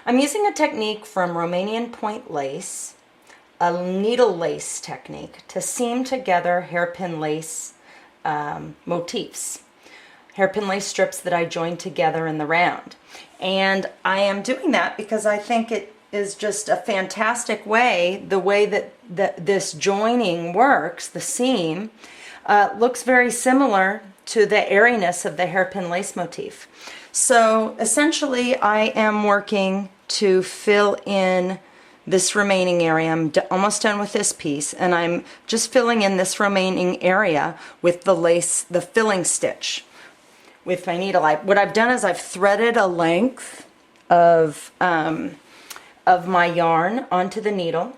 I'm using a technique from Romanian Point Lace, a needle lace technique, to seam together hairpin lace motifs. Hairpin lace strips that I joined together in the round. And I am doing that because I think it is just a fantastic way, the way that this joining works, the seam, looks very similar to the airiness of the hairpin lace motif. So essentially I am working to fill in this remaining area. I'm almost done with this piece, and I'm just filling in this remaining area with the lace, the filling stitch with my needle. What I've done is I've threaded a length of my yarn onto the needle,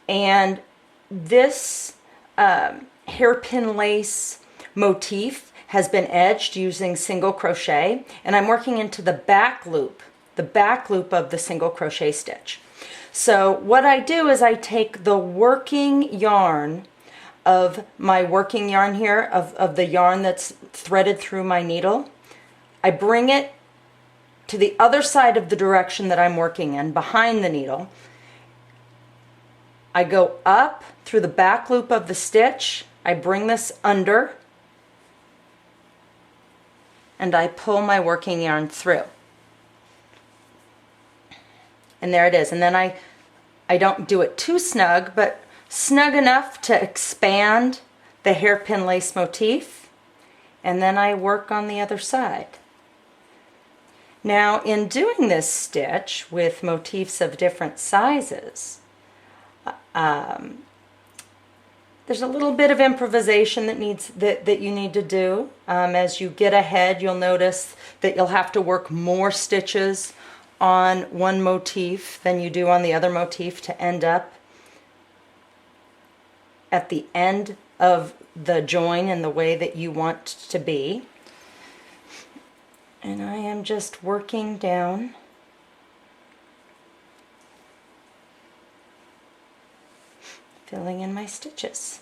and this hairpin lace motif has been edged using single crochet, and I'm working into the back loop of the single crochet stitch. So what I do is I take the working yarn of my working yarn here, of the yarn that's threaded through my needle. I bring it to the other side of the direction that I'm working in, behind the needle. I go up through the back loop of the stitch, I bring this under, and I pull my working yarn through. And there it is. And then I don't do it too snug, but snug enough to expand the hairpin lace motif, and then I work on the other side. Now, in doing this stitch with motifs of different sizes, there's a little bit of improvisation that you need to do. As you get ahead, you'll notice that you'll have to work more stitches on one motif than you do on the other motif to end up at the end of the join in the way that you want to be. And I am just working down filling in my stitches.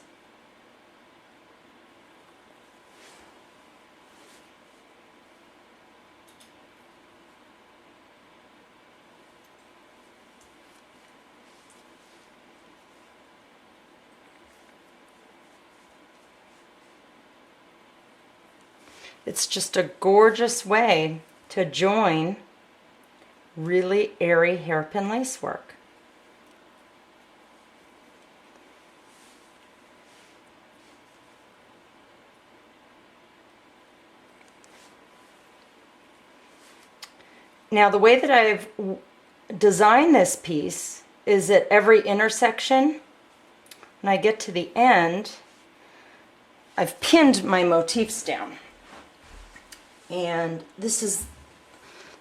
It's just a gorgeous way to join really airy hairpin lace work. Now, the way that I've designed this piece is at every intersection, when I get to the end, I've pinned my motifs down. And this is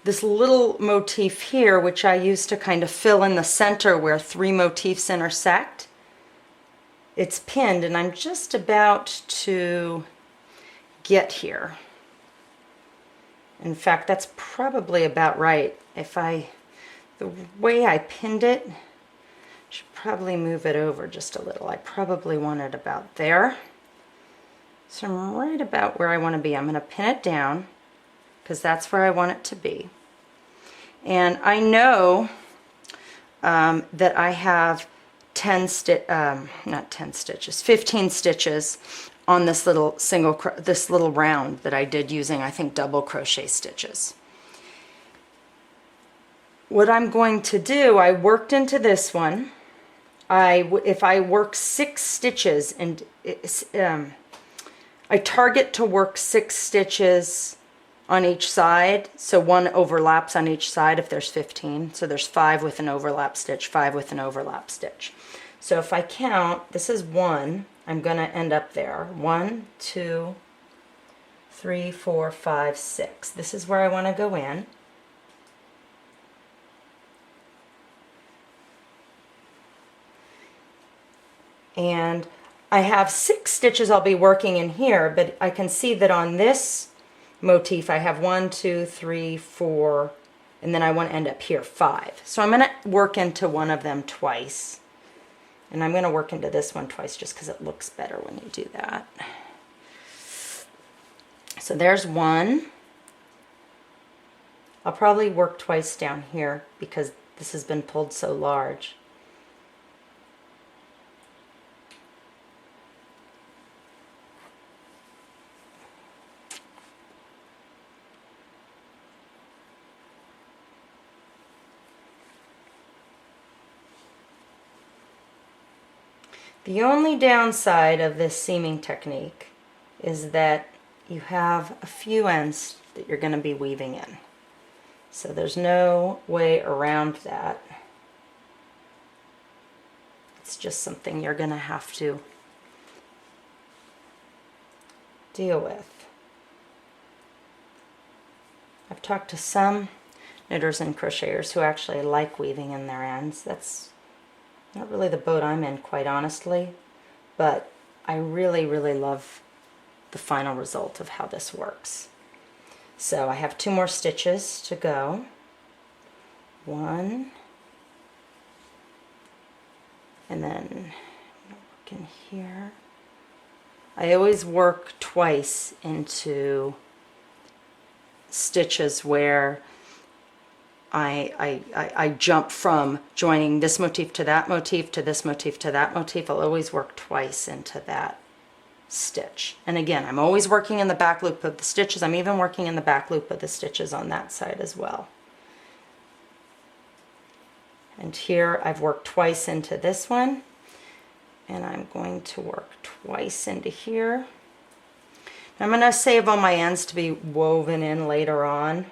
this little motif here, which I use to kind of fill in the center where three motifs intersect. It's pinned, and I'm just about to get here. In fact, that's probably about right. The way I pinned it, should probably move it over just a little. I probably want it about there. So I'm right about where I want to be. I'm going to pin it down because that's where I want it to be. And I know that I have 15 stitches on this little round that I did using, I think, double crochet stitches. What I'm going to do, I worked into this one. If I work 6 stitches, and I target to work 6 stitches on each side, so one overlaps on each side if there's 15. So there's 5 with an overlap stitch, 5 with an overlap stitch. So if I count, this is 1, I'm going to end up there. 1, 2, 3, 4, 5, 6. This is where I want to go in. And I have 6 stitches I'll be working in here, but I can see that on this motif I have 1, 2, 3, 4, and then I want to end up here 5. So I'm going to work into one of them twice. And I'm going to work into this one twice just because it looks better when you do that. So there's 1. I'll probably work twice down here because this has been pulled so large. The only downside of this seaming technique is that you have a few ends that you're going to be weaving in. So there's no way around that. It's just something you're going to have to deal with. I've talked to some knitters and crocheters who actually like weaving in their ends. That's not really the boat I'm in, quite honestly, but I really, really love the final result of how this works. So I have 2 more stitches to go. 1, and then work in here. I always work twice into stitches where I jump from joining this motif to that motif to this motif to that motif. I'll always work twice into that stitch. And again, I'm always working in the back loop of the stitches. I'm even working in the back loop of the stitches on that side as well. And here I've worked twice into this one, and I'm going to work twice into here. Now I'm going to save all my ends to be woven in later on,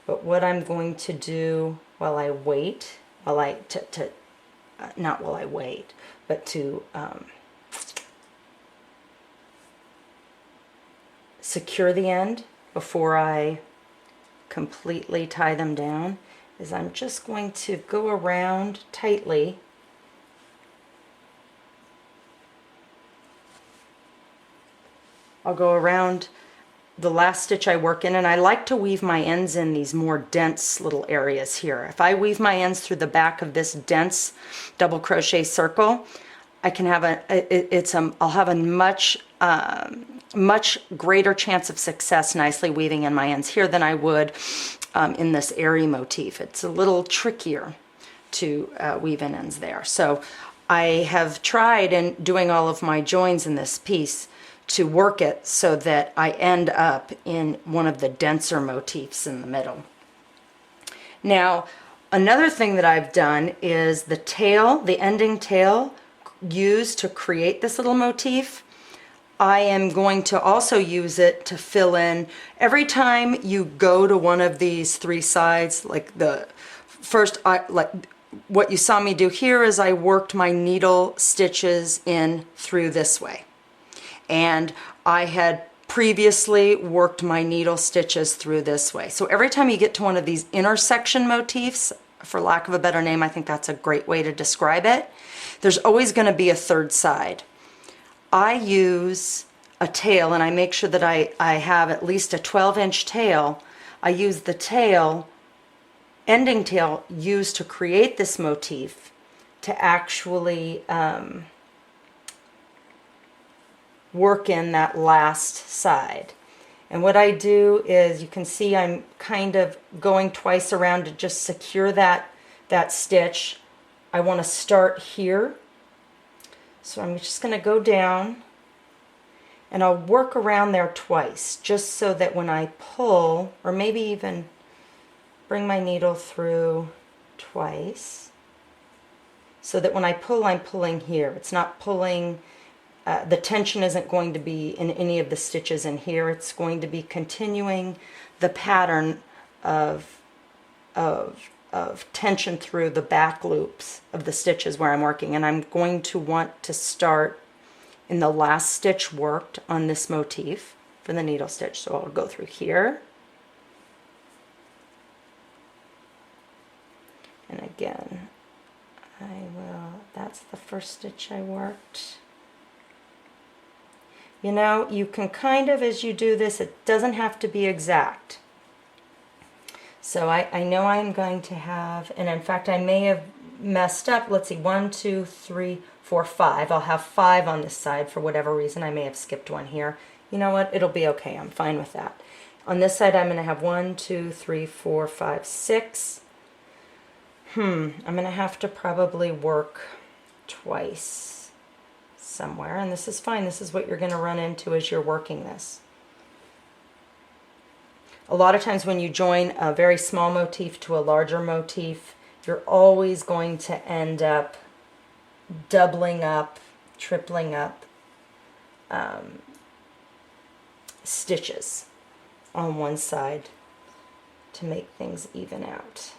but what I'm going to do while I wait, not while I wait, but to secure the end before I completely tie them down, is I'm just going to go around tightly I'll go around the last stitch I work in, and I like to weave my ends in these more dense little areas here. If I weave my ends through the back of this dense double crochet circle, I can have I'll have a much greater chance of success nicely weaving in my ends here than I would in this airy motif. It's a little trickier to weave in ends there. So I have tried in doing all of my joins in this piece to work it so that I end up in one of the denser motifs in the middle. Now, another thing that I've done is the tail, the ending tail used to create this little motif. I am going to also use it to fill in every time you go to one of these 3 sides. Like the first, like what you saw me do here is I worked my needle stitches in through this way. And I had previously worked my needle stitches through this way. So every time you get to one of these intersection motifs, for lack of a better name, I think that's a great way to describe it, there's always going to be a third side. I use a tail, and I make sure that I have at least a 12-inch tail. I use the tail, ending tail, used to create this motif to actually work in that last side. And what I do is, you can see I'm kind of going twice around to just secure that stitch. I want to start here. So I'm just going to go down, and I'll work around there twice, just so that when I pull, or maybe even bring my needle through twice, so that when I pull, I'm pulling here. It's not pulling, the tension isn't going to be in any of the stitches in here. It's going to be continuing the pattern of tension through the back loops of the stitches where I'm working. And I'm going to want to start in the last stitch worked on this motif for the needle stitch. So I'll go through here, and again that's the first stitch I worked. You know, you can kind of, as you do this, it doesn't have to be exact. So I know I'm going to have, and in fact I may have messed up, let's see, 1, 2, 3, 4, 5. I'll have 5 on this side for whatever reason. I may have skipped one here. You know what, it'll be okay, I'm fine with that. On this side I'm going to have 1, 2, 3, 4, 5, 6. I'm going to have to probably work twice somewhere, and this is fine. This is what you're going to run into as you're working this. A lot of times when you join a very small motif to a larger motif, you're always going to end up doubling up, tripling up stitches on one side to make things even out.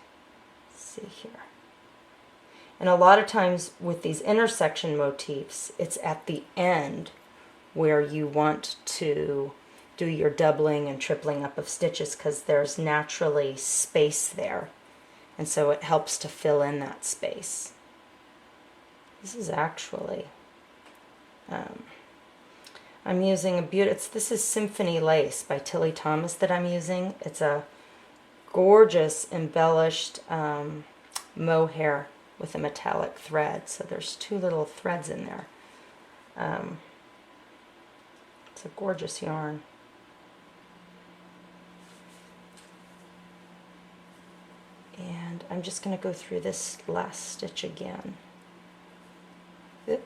Let's see here. And a lot of times with these intersection motifs, it's at the end where you want to do your doubling and tripling up of stitches because there's naturally space there. And so it helps to fill in that space. This is actually, I'm using a this is Symphony Lace by Tilly Thomas that I'm using. It's a gorgeous embellished mohair with a metallic thread. So there's two little threads in there. It's a gorgeous yarn. And I'm just going to go through this last stitch again. Oop.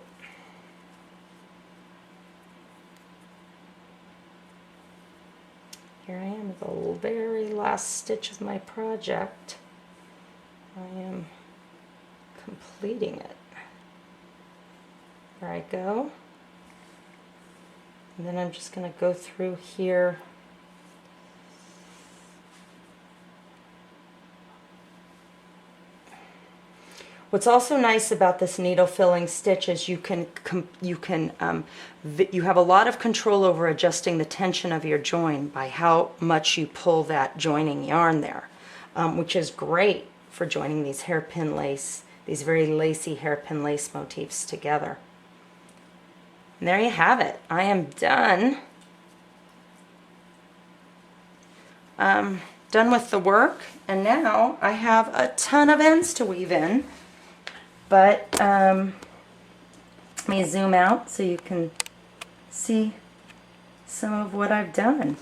Here I am with the very last stitch of my project. I am completing it. There I go. And then I'm just going to go through here. What's also nice about this needle filling stitch is you have a lot of control over adjusting the tension of your join by how much you pull that joining yarn there, which is great for joining these hairpin lace, these very lacy hairpin lace motifs together. And there you have it. I am done. Done with the work, and now I have a ton of ends to weave in. But let me zoom out so you can see some of what I've done.